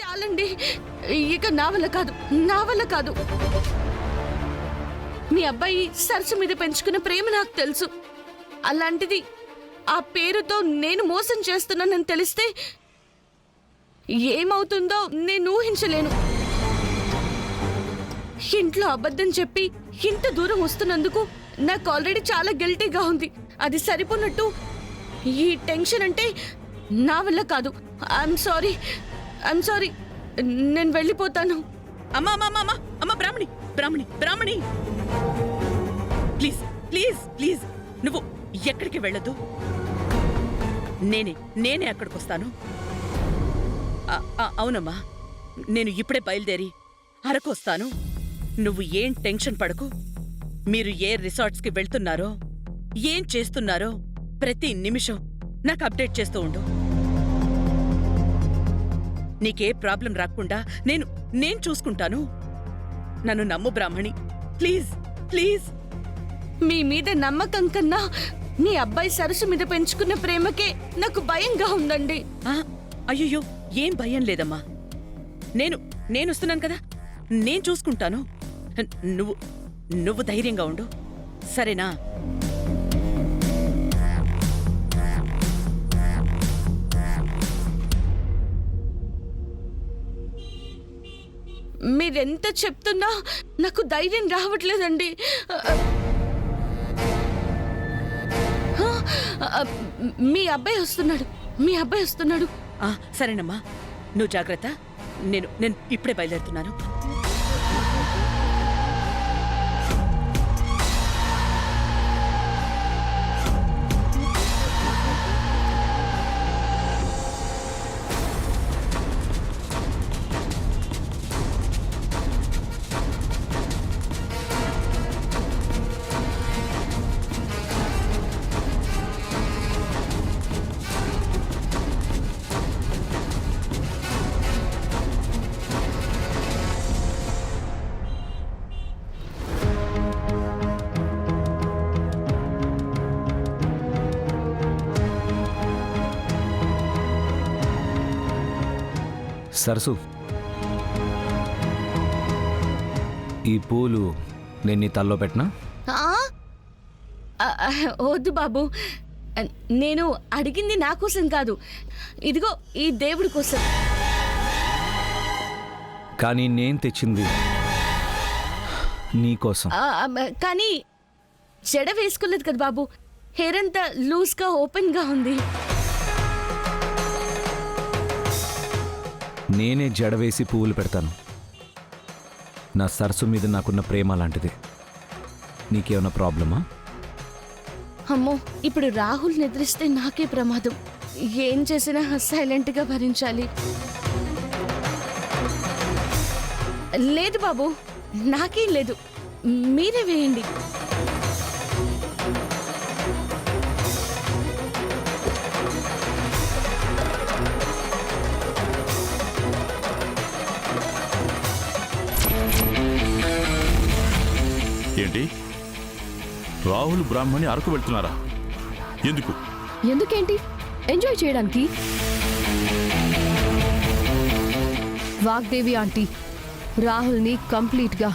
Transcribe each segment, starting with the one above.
చాలండి, ఇక నా వల్ల కాదు. మీ అబ్బాయి సరస్సు మీద పెంచుకున్న ప్రేమ నాకు తెలుసు. అలాంటిది ఆ పేరుతో నేను మోసం చేస్తున్నానని తెలిస్తే ఏమవుతుందో నేను ఊహించలేను. ఇంట్లో అబద్ధం చెప్పి ఇంత దూరం వస్తున్నందుకు నాకు ఆల్రెడీ చాలా గిల్టీగా ఉంది. అది సరిపోనట్టు ఈ టెన్షన్ అంటే నా వల్ల కాదు. ఐఎమ్ సారీ, నేను వెళ్ళిపోతాను. అమ్మా అమ్మా అమ్మా అమ్మ బ్రాహ్మణి బ్రాహ్మణి బ్రాహ్మణి ప్లీజ్ ప్లీజ్ ప్లీజ్ నువ్వు ఎక్కడికి వెళ్ళొద్దు. నేనే అక్కడికి వస్తాను. అవునమ్మా, నేను ఇప్పుడే బయలుదేరి అరకు వస్తాను. నువ్వు ఏం టెన్షన్ పడకు. మీరు ఏ రిసార్ట్స్కి వెళ్తున్నారో, ఏం చేస్తున్నారో ప్రతి నిమిషం నాకు అప్డేట్ చేస్తూ ఉండు. నీకే ప్రాబ్లం రాకుండా నేను చూసుకుంటాను. నన్ను నమ్ము బ్రాహ్మణి, ప్లీజ్ ప్లీజ్. మీ మీద నమ్మకం కన్నా మీ అబ్బాయి సరస్సు మీద పెంచుకున్న ప్రేమకే నాకు భయంగా ఉందండి. అయ్యో, ఏం భయం లేదమ్మా. నేను వస్తున్నాను కదా, నేను చూసుకుంటాను. నువ్వు ధైర్యంగా ఉండు, సరేనా? మీరెంత చెప్తున్నా నాకు ధైర్యం రావట్లేదండి. మీ అబ్బాయి వస్తున్నాడు. సరేనమ్మా, నువ్వు జాగ్రత్త. నేను ఇప్పుడే బయలుదేరుతున్నాను. సరసు, ఈ పూలు నేను నీ తల్లో పెట్టనా? వద్దు బాబు, నేను అడిగింది నా కోసం కాదు, ఇదిగో ఈ దేవుడి కోసం. కానీ నేను తెచ్చింది నీ కోసం. కానీ జడ వేసుకోలేదు కదా బాబు, హెయిర్ అంతా లూజ్గా ఓపెన్గా ఉంది. నేనే జడ వేసి పువ్వులు పెడతాను. నా సరస్సు మీద నాకున్న ప్రేమ లాంటిది. నీకేమైనా ప్రాబ్లమా? అమ్మో, ఇప్పుడు రాహుల్ నిద్రిస్తే నాకే ప్రమాదం. ఏం చేసినా సైలెంట్గా భరించాలి. లేదు బాబు, నాకేం లేదు, మీరే వేయండి. ఏంటి, రాహుల్ బ్రాహ్మణి అరకు వెళ్తున్నారా? ఎందుకేంటి? ఎంజాయ్ చేయడానికి. వాగ్దేవి ఆంటీ రాహుల్ని కంప్లీట్గా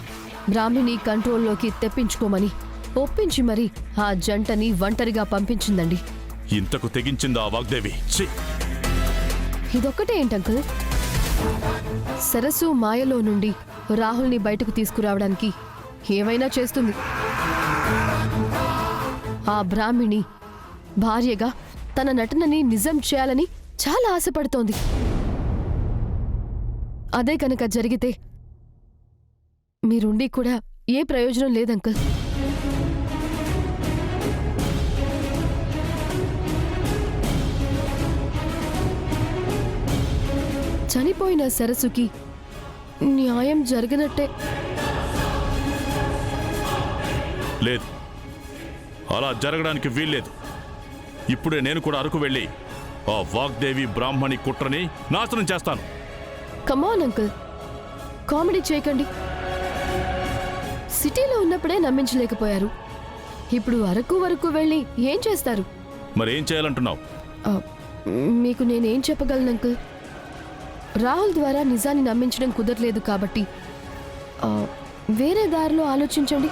బ్రాహ్మణి కంట్రోల్లోకి తెప్పించుకోమని ఒప్పించి మరి ఆ జంటని ఒంటరిగా పంపించిందండి. ఇంతకు తెగించిందా వాగ్దేవి? ఇదొక్కటే ఏంటంకుల్, సరస్సు మాయలో నుండి రాహుల్ని బయటకు తీసుకురావడానికి ఏమైనా చేస్తుంది. ఆ బ్రాహ్మిణి భార్యగా తన నటనని నిజం చేయాలని చాలా ఆశపడుతోంది. అదే కనుక జరిగితే మీరుండి కూడా ఏ ప్రయోజనం లేదంకుల్. చనిపోయిన సరస్సుకి న్యాయం జరగనట్టే. లేదు, అలా జరగడానికి వీల్లేదు. ఇప్పుడే నేను కూడా అరకు వెళ్ళి ఆ వాగ్దేవి బ్రాహ్మణి కుట్రని నాశనం చేస్తాను. కమాన్ అంకుల్, కామెడీ చేయకండి. సిటీలో ఉన్నప్పుడే నమ్మించలేకపోయారు, ఇప్పుడు అరకు వరకు వెళ్ళి ఏం చేస్తారు? మరేం చేయాలంటున్నావు? మీకు నేనేం చెప్పగలను అంకుల్? రాహుల్ ద్వారా నిజాన్ని నమ్మించడం కుదరలేదు కాబట్టి వేరే దారిలో ఆలోచించండి.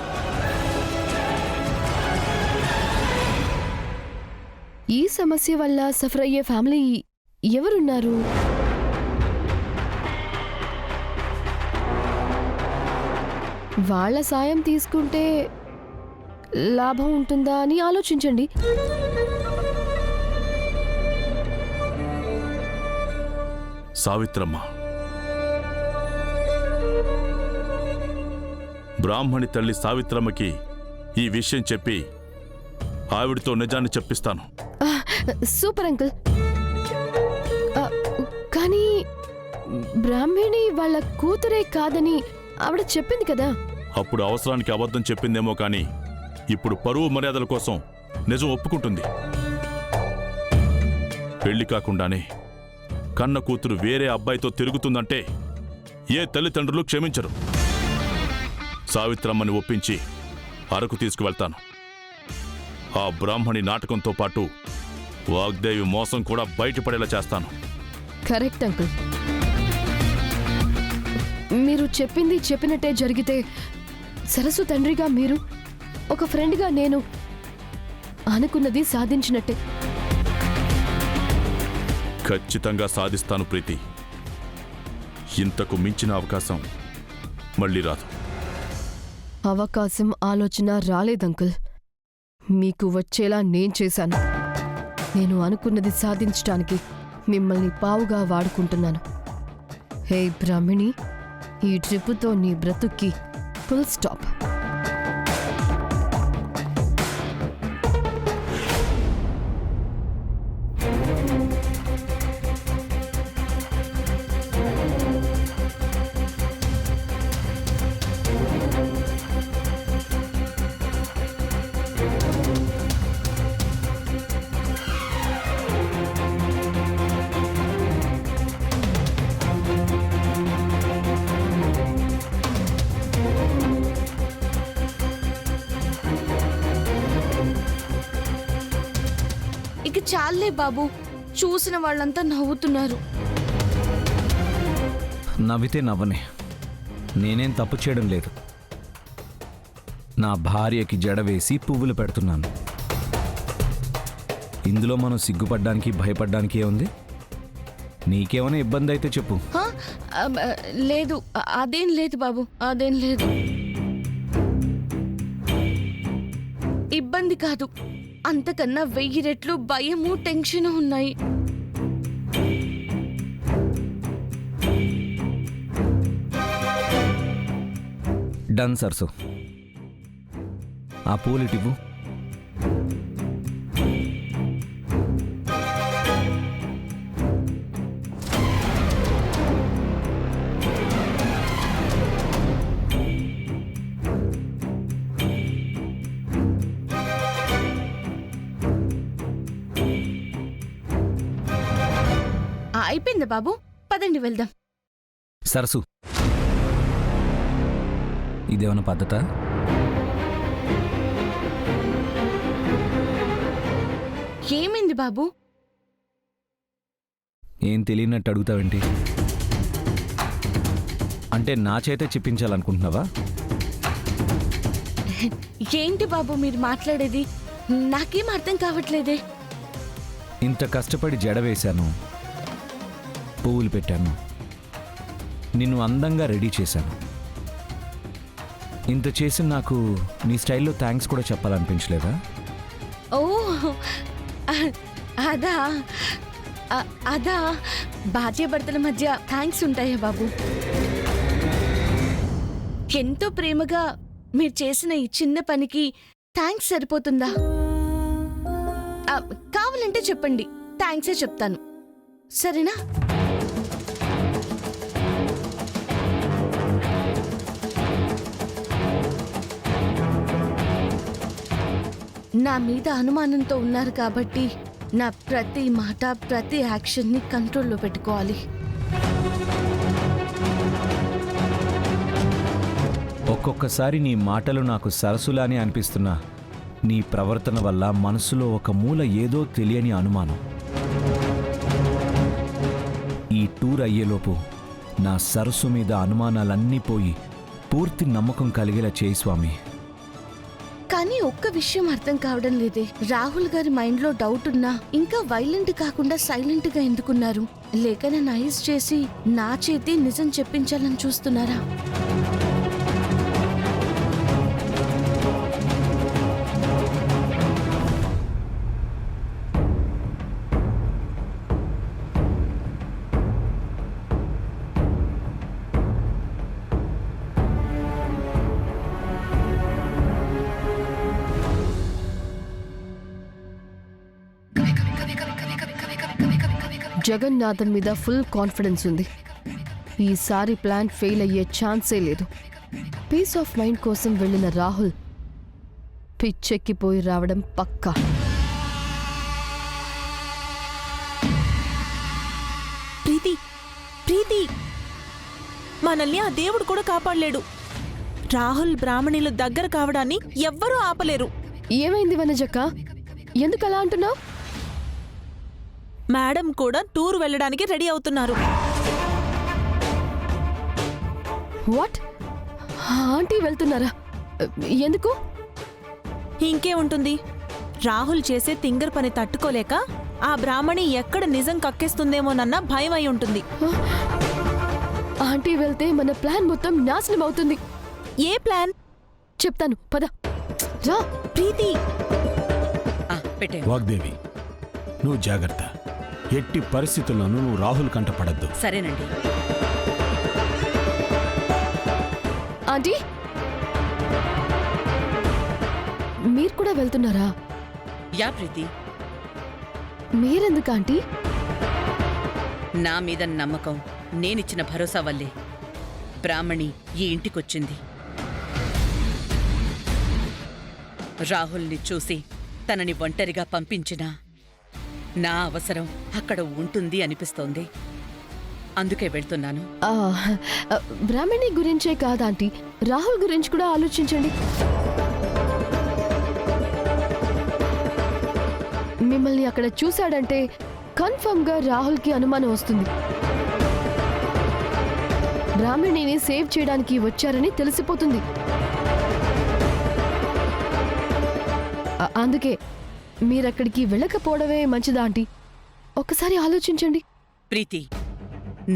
ఈ సమస్య వల్ల సఫర్ అయ్యే ఫ్యామిలీ ఎవరున్నారు? వాళ్ళ సాయం తీసుకుంటే లాభం ఉంటుందా అని ఆలోచించండి. సావిత్రమ్మ, బ్రాహ్మణి తల్లి సావిత్రమ్మకి ఈ విషయం చెప్పి ఆవిడతో నిజాన్ని చెప్పిస్తాను. Super uncle. కానీ బ్రాహ్మణి వాళ్ళ కూతురే కాదని ఆవిడ చెప్పింది కదా. అప్పుడు అవసరానికి అబద్ధం చెప్పిందేమో కానీ ఇప్పుడు పరువు మర్యాదల కోసం నిజం ఒప్పుకుంటుంది. పెళ్లి కాకుండానే కన్న కూతురు వేరే అబ్బాయితో తిరుగుతుందంటే ఏ తల్లిదండ్రులు క్షమించరు. సావిత్రమ్మని ఒప్పించి అరకు తీసుకువెళ్తాను. ఆ బ్రాహ్మణి నాటకంతో పాటు వాగ్దేవి మోసం కూడా బయటపడేలా చేస్తాను. Correct uncle. మీరు చెప్పింది చెప్పినట్టే జరిగితే సరస్సు తండ్రిగా మీరు, ఒక ఫ్రెండ్గా నేను అనుకున్నది సాధించినట్టే. ఖచ్చితంగా సాధిస్తాను ప్రీతి. ఇంతకు మించిన అవకాశం మళ్ళీ రాదు. అవకాశం ఆలోచన రాలేదంకుల్. మీకు వచ్చేలా నేను చేశాను. నేను అనుకున్నది సాధించడానికి మిమ్మల్ని పావుగా వాడుకుంటున్నాను. హే బ్రాహ్మణి, ఈ ట్రిప్పుతో నీ బ్రతుక్కి ఫుల్ స్టాప్. ఇక చాలే బాబు, చూసిన వాళ్ళంతా నవ్వుతున్నారు. నవ్వితే నవ్వనే, నేనేం తప్పు చేయడం లేదు. నా భార్యకి జడ వేసి పువ్వులు పెడుతున్నాను. ఇందులో మనం సిగ్గుపడ్డానికి భయపడ్డానికి ఏముంది? నీకేమైనా ఇబ్బంది అయితే చెప్పు. హా? లేదు, అదేం లేదు బాబు, అదేం లేదు. ఇబ్బంది కాదు, అంతకన్నా 1000 రెట్లు భయము టెన్షన్ ఉన్నాయి. డన్ సర్సు, ఆ పూలిటివ్వు. అయిపోయిందా బాబు? పదండి వెళ్దాం. సరసు, ఇదేమన్నా పద్ధత? ఏమైంది బాబు? ఏం తెలియనట్టు అడుగుతావేంటి? అంటే నా చేతే చెప్పించాలనుకుంటున్నావా? ఏంటి బాబు మీరు మాట్లాడేది? నాకేం అర్థం కావట్లేదే. ఇంత కష్టపడి జడ వేశాను, పువ్వులు పెట్టాను, నిన్ను అందంగా రెడీ చేశాను. ఇంత చేసి నాకు నీ స్టైల్లో థ్యాంక్స్ కూడా చెప్పాలనిపించలేదా? ఓ అదా అదా భార్యాభర్తల మధ్య థ్యాంక్స్ ఉంటాయా బాబు? ఎంతో ప్రేమగా మీరు చేసిన ఈ చిన్న పనికి థ్యాంక్స్ సరిపోతుందా? కావాలంటే చెప్పండి, థ్యాంక్సే చెప్తాను, సరేనా? నా మీద అనుమానంతో ఉన్నారు కాబట్టి నా ప్రతి మాట, ప్రతి యాక్షన్ని కంట్రోల్లో పెట్టుకోవాలి. ఒక్కొక్కసారి నీ మాటలు నాకు సరసులానే అనిపిస్తున్నా నీ ప్రవర్తన వల్ల మనసులో ఒక మూల ఏదో తెలియని అనుమానం. ఈ టూర్ అయ్యేలోపు నా సరస్సు మీద అనుమానాలన్నీ పోయి పూర్తి నమ్మకం కలిగేలా చేయి స్వామి. కానీ ఒక్క విషయం అర్థం కావడం లేదే. రాహుల్ గారి మైండ్ లో డౌట్ ఉన్నా ఇంకా వైలెంట్ కాకుండా సైలెంట్ గా ఎందుకున్నారు? లేక నన్ను ఐస్ చేసి నా చేతి నిజం చెప్పించాలని చూస్తున్నారా? జగన్నాథం మీద ఫుల్ కాన్ఫిడెన్స్ ఉంది. ఈసారి ప్లాన్ ఫెయిల్ అయ్యే ఛాన్సే లేదు. పీస్ ఆఫ్ మైండ్ కోసం వెళ్ళిన రాహుల్ పిచ్చెక్కిపోయి రావడం పక్కా. ప్రీతి, ప్రీతి, మనల్ని ఆ దేవుడు కూడా కాపాడలేడు. రాహుల్ బ్రాహ్మణులు దగ్గర కావడాన్ని ఎవ్వరూ ఆపలేరు. ఏమైంది వనజక్క? ఎందుకు అలా అంటున్నావు? మేడం కూడా టూర్ వెళ్ళడానికి రెడీ అవుతున్నారు. వాట్? ఆంటీ వెళ్తున్నారా? ఎందుకు? ఇంకే ఉంటుంది, రాహుల్ చేసే తింగర్ పని తట్టుకోలేక ఆ బ్రాహ్మణి ఎక్కడ నిజం కక్కేస్తుందేమోనన్న భయం అయి ఉంటుంది. ఆంటీ వెళ్తే మన ప్లాన్ మొత్తం నాశనం అవుతుంది. ఏ ప్లాన్? చెప్తాను, పద. రా. ప్రీతి, పెట్టే. వాగ్దేవి, నువ్వు జాగ్రత్త. ఎట్టి పరిస్థితుల్లోనూ నువ్వు రాహుల్ కంటపడద్దు. సరేనండి. ఆంటీ, మీరు కూడా వెళ్తున్నారా? యా ప్రీతి, మీరెందుకు ఆంటీ? నా మీద నమ్మకం, నేనిచ్చిన భరోసా వల్లే బ్రాహ్మణి ఈ ఇంటికొచ్చింది. రాహుల్ని చూసి తనని ఒంటరిగా పంపించినా నా అవసరం అక్కడ ఉంటుంది అనిపిస్తోంది. అందుకే వెళ్తున్నాను. బ్రాహ్మణి గురించే కాదాంటీ, రాహుల్ గురించి కూడా ఆలోచించండి. మిమ్మల్ని అక్కడ చూశాడంటే కన్ఫర్మ్ గా రాహుల్ కి అనుమానం వస్తుంది. బ్రాహ్మణిని సేవ్ చేయడానికి వచ్చారని తెలిసిపోతుంది. అందుకే మీరక్కడికి వెళ్ళకపోవడమే మంచిదా ఆంటీ? ఒక్కసారి ఆలోచించండి. ప్రీతి,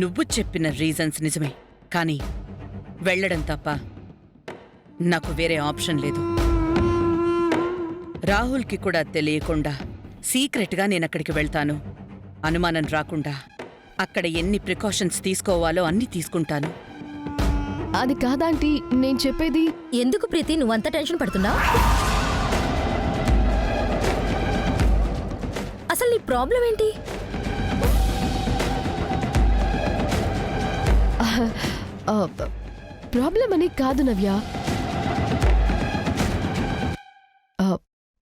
నువ్వు చెప్పిన రీజన్స్ నిజమే, కానీ వెళ్ళడం తప్ప నాకు వేరే ఆప్షన్ లేదు. రాహుల్కి కూడా తెలియకుండా సీక్రెట్గా నేనక్కడికి వెళ్తాను. అనుమానం రాకుండా అక్కడ ఎన్ని ప్రికాషన్స్ తీసుకోవాలో అన్నీ తీసుకుంటాను. అది కాదాంటీ నేను చెప్పేది. ఎందుకు ప్రీతి నువ్వంత టెన్షన్ పడుతున్నావు? అసలు నీ ప్రాబ్లం ఏంటి? ప్రాబ్లం అని కాదు నవ్య.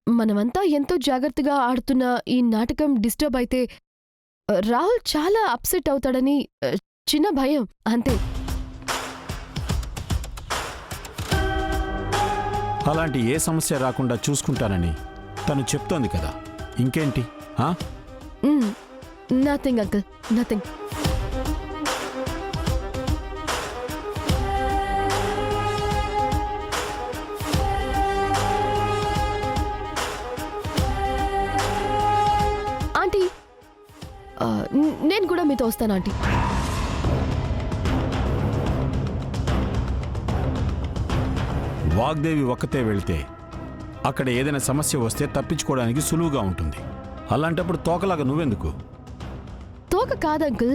మనమంతా ఎంతో జాగ్రత్తగా ఆడుతున్న ఈ నాటకం డిస్టర్బ్ అయితే రాహుల్ చాలా అప్సెట్ అవుతాడని చిన్న భయం అంతే. అలాంటి ఏ సమస్య రాకుండా చూసుకుంటానని తను చెప్తోంది కదా, ఇంకేంటి? Nothing uncle, nothing. ఆంటీ, నేను కూడా మీతో వస్తాను ఆంటీ. వాగ్దేవి ఒక్కతే వెళ్తే అక్కడ ఏదైనా సమస్య వస్తే తప్పించుకోవడానికి సులువుగా ఉంటుంది. అలాంటప్పుడు తోకలాగా నువ్వెందుకు? తోక కాదంకుల్,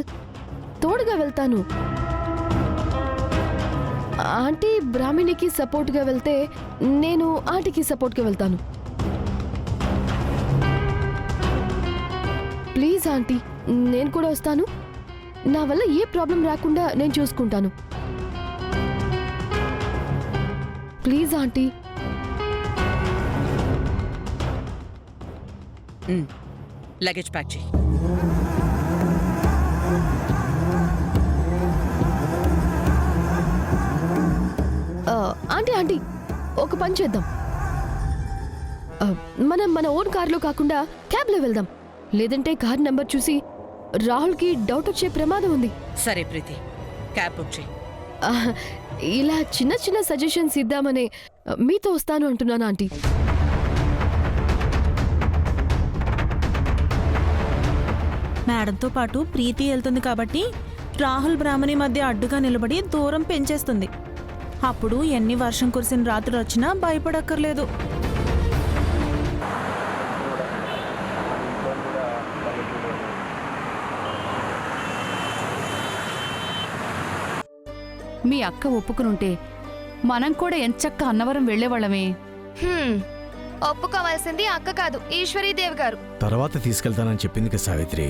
తోడుగా వెళ్తాను. ఆంటీ బ్రాహ్మణికి సపోర్ట్గా వెళ్తే నేను ఆంటీకి సపోర్ట్గా వెళ్తాను. ప్లీజ్ ఆంటీ, నేను కూడా వస్తాను. నా వల్ల ఏ ప్రాబ్లం రాకుండా నేను చూసుకుంటాను. Please aunty. లగేజ్ ప్యాక్ చేయి. ఆంటీ ఆంటీ, ఒక పని చేద్దాం. మనం మన ఓన్ కార్లో కాకుండా క్యాబ్లో వెళ్దాం. లేదంటే కార్ నెంబర్ చూసి రాహుల్కి డౌట్ వచ్చే ప్రమాదం ఉంది. సరే ప్రీతి, క్యాబ్ బుక్ చేయి. ఆ, ఇలా చిన్న చిన్న సజెషన్స్ ఇద్దామనే మీతో వస్తాను అంటున్నాను ఆంటీ. మేడంతో పాటు ప్రీతి వెళ్తుంది కాబట్టి రాహుల్ బ్రాహ్మణి మధ్య అడ్డుగా నిలబడి దూరం పెంచేస్తుంది. అప్పుడు ఎన్ని వర్షం కురిసిన రాత్రులు వచ్చినా భయపడక్కర్లేదు. మీ అక్క ఒప్పుకునుంటే మనం కూడా ఎంచక్క అన్నవరం వెళ్లేవాళ్ళమే. ఒప్పుకోవాల్సింది అక్క కాదు, ఈశ్వరీదేవి గారు. తర్వాత తీసుకెళ్తానని చెప్పింది కదా సావిత్రి,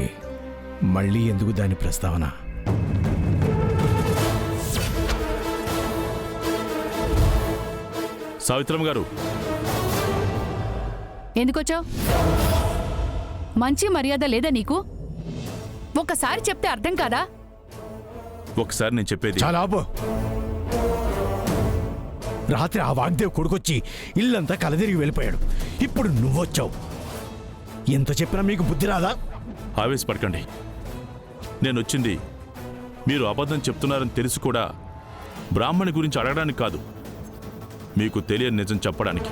మళ్ళీ ఎందుకు దాని ప్రస్తావన? సావిత్రమ్మ గారు, ఎందుకొచ్చావు? మంచి మర్యాద లేదా నీకు? ఒకసారి చెప్తే అర్థం కాదా? ఒకసారి నేను చెప్పేది. చాలా ఆపు. రాత్రి ఆ వాగ్దేవ్ కొడుకొచ్చి ఇల్లంతా కలదిరిగి వెళ్ళిపోయాడు. ఇప్పుడు నువ్వొచ్చావు. ఎంత చెప్పినా మీకు బుద్ధి రాదా? ఆవేశపడకండి. నేను వచ్చింది మీరు అబద్ధం చెప్తున్నారని తెలిసి కూడా బ్రాహ్మణి గురించి అడగడానికి కాదు, మీకు తెలియని నిజం చెప్పడానికి.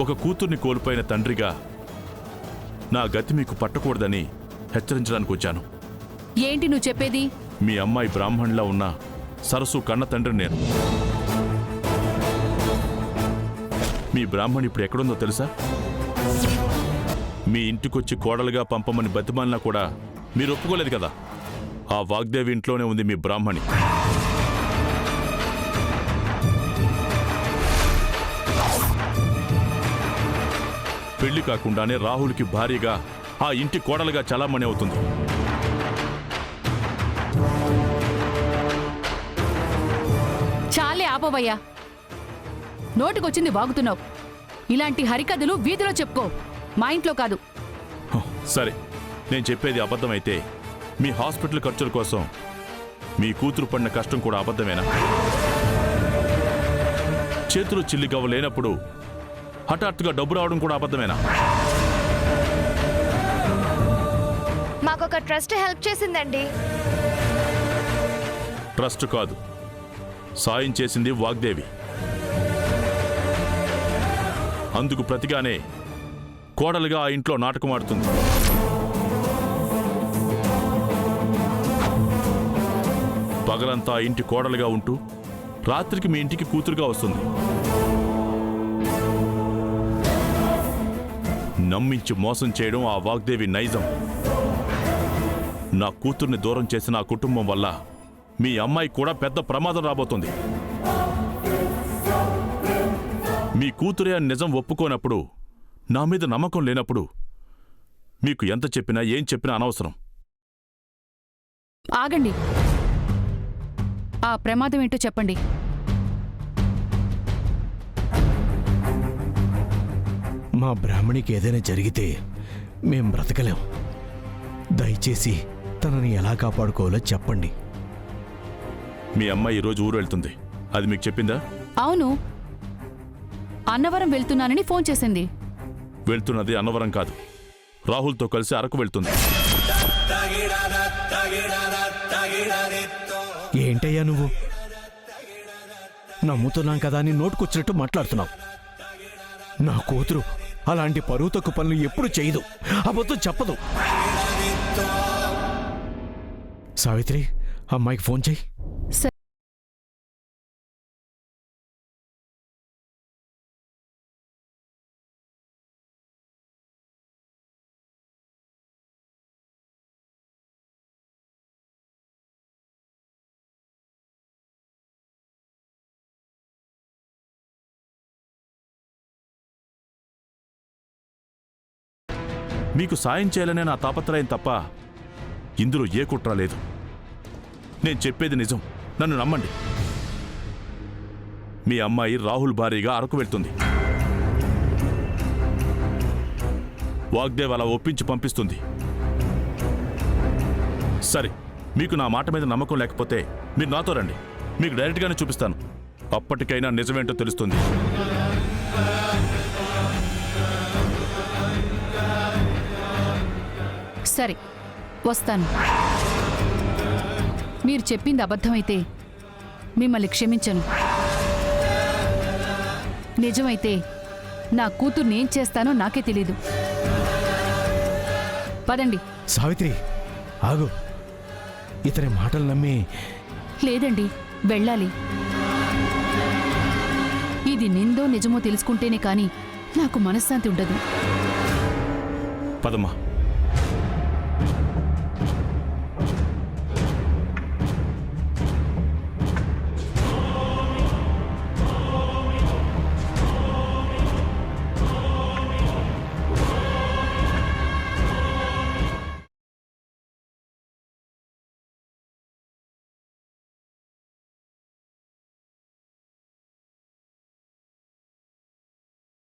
ఒక కూతుర్ని కోల్పోయిన తండ్రిగా నా గతి మీకు పట్టకూడదని హెచ్చరించడానికి వచ్చాను. ఏంటి నువ్వు చెప్పేది? మీ అమ్మాయి బ్రాహ్మణులా ఉన్న సరస్సు కన్న తండ్రి నేను. మీ బ్రాహ్మణి ఇప్పుడు ఎక్కడుందో తెలుసా? మీ ఇంటికొచ్చి కోడలుగా పంపమని బతిమాలినా కూడా మీరు ఒప్పుకోలేదు కదా. ఆ వాగ్దేవి ఇంట్లోనే ఉంది మీ బ్రాహ్మణి. పెళ్లి కాకుండానే రాహుల్కి భార్యగా ఆ ఇంటి కోడలుగా చలామణి అవుతుంది. చాలే ఆపవయ్యా, నోటికొచ్చింది వాగుతున్నావు. ఇలాంటి హరికథలు వీధిలో చెప్పుకో, మా ఇంట్లో కాదు. సరే, నేను చెప్పేది అబద్ధమైతే మీ హాస్పిటల్ ఖర్చుల కోసం మీ కూతురు పడిన కష్టం కూడా అబద్ధమేనా? చేతులు చిల్లిగవ్వ లేనప్పుడు హఠాత్తుగా డబ్బు రావడం కూడా అబద్ధమేనా? మాకొక ట్రస్ట్ హెల్ప్ చేసిందండి. ట్రస్ట్ కాదు, సాయం చేసింది వాగ్దేవి. అందుకు ప్రతిగానే కోడలుగా ఆ ఇంట్లో నాటకం ఆడుతుంది. పగలంతా ఆ ఇంటి కోడలుగా ఉంటూ రాత్రికి మీ ఇంటికి కూతురుగా వస్తుంది. నమ్మించి మోసం చేయడం ఆ వాగ్దేవి నైజం. నా కూతుర్ని దూరం చేసిన ఆ కుటుంబం వల్ల మీ అమ్మాయి కూడా పెద్ద ప్రమాదం రాబోతుంది. మీ కూతురే అని నిజం ఒప్పుకోనప్పుడు, నా మీద నమ్మకం లేనప్పుడు మీకు ఎంత చెప్పినా ఏం చెప్పినా అనవసరం. ఆగండి, ఆ ప్రమాదం ఏంటో చెప్పండి. మా బ్రాహ్మణికి ఏదైనా జరిగితే మేం బ్రతకలేం. దయచేసి తనని ఎలా కాపాడుకోవాలో చెప్పండి. మీ అమ్మాయి ఈరోజు ఊరు వెళ్తుంది, అది మీకు చెప్పిందా? అవును, అన్నవరం వెళ్తున్నానని ఫోన్ చేసింది. వెళ్తున్నది అన్నవరం కాదు, రాహుల్తో కలిసి అరకు వెళ్తుంది. ఏంటయ్యా నువ్వు? నమ్ముతున్నాం కదా అని నోటుకొచ్చినట్టు మాట్లాడుతున్నావు. నా కూతురు అలాంటి పరువు తక్కువ పనులు ఎప్పుడు చేయదు, అబద్ధం చెప్పదు. సావిత్రి, అమ్మాయికి ఫోన్ చేయి. మీకు సాయం చేయాలనే నా తాపత్రయం తప్ప ఇందులో ఏ కుట్ర లేదు. నేను చెప్పేది నిజం, నన్ను నమ్మండి. మీ అమ్మాయి రాహుల్ భార్యగా అరకు వెళ్తుంది. వాగ్దేవ్ అలా ఒప్పించి పంపిస్తుంది. సరే, మీకు నా మాట మీద నమ్మకం లేకపోతే మీరు నాతో రండి, మీకు డైరెక్ట్గానే చూపిస్తాను. అప్పటికైనా నిజమేంటో తెలుస్తుంది. సరే వస్తాను. మీరు చెప్పింది అబద్ధమైతే మిమ్మల్ని క్షమించను. నిజమైతే నా కూతుర్ని ఏం చేస్తానో నాకే తెలీదు. పదండి. సావిత్రి ఆగు. ఇతని మాటలు నమ్మి లేదండి, వెళ్ళాలి. ఇది నిందో నిజమో తెలుసుకుంటేనే కాని నాకు మనశ్శాంతి ఉండదు. పదమ్మా.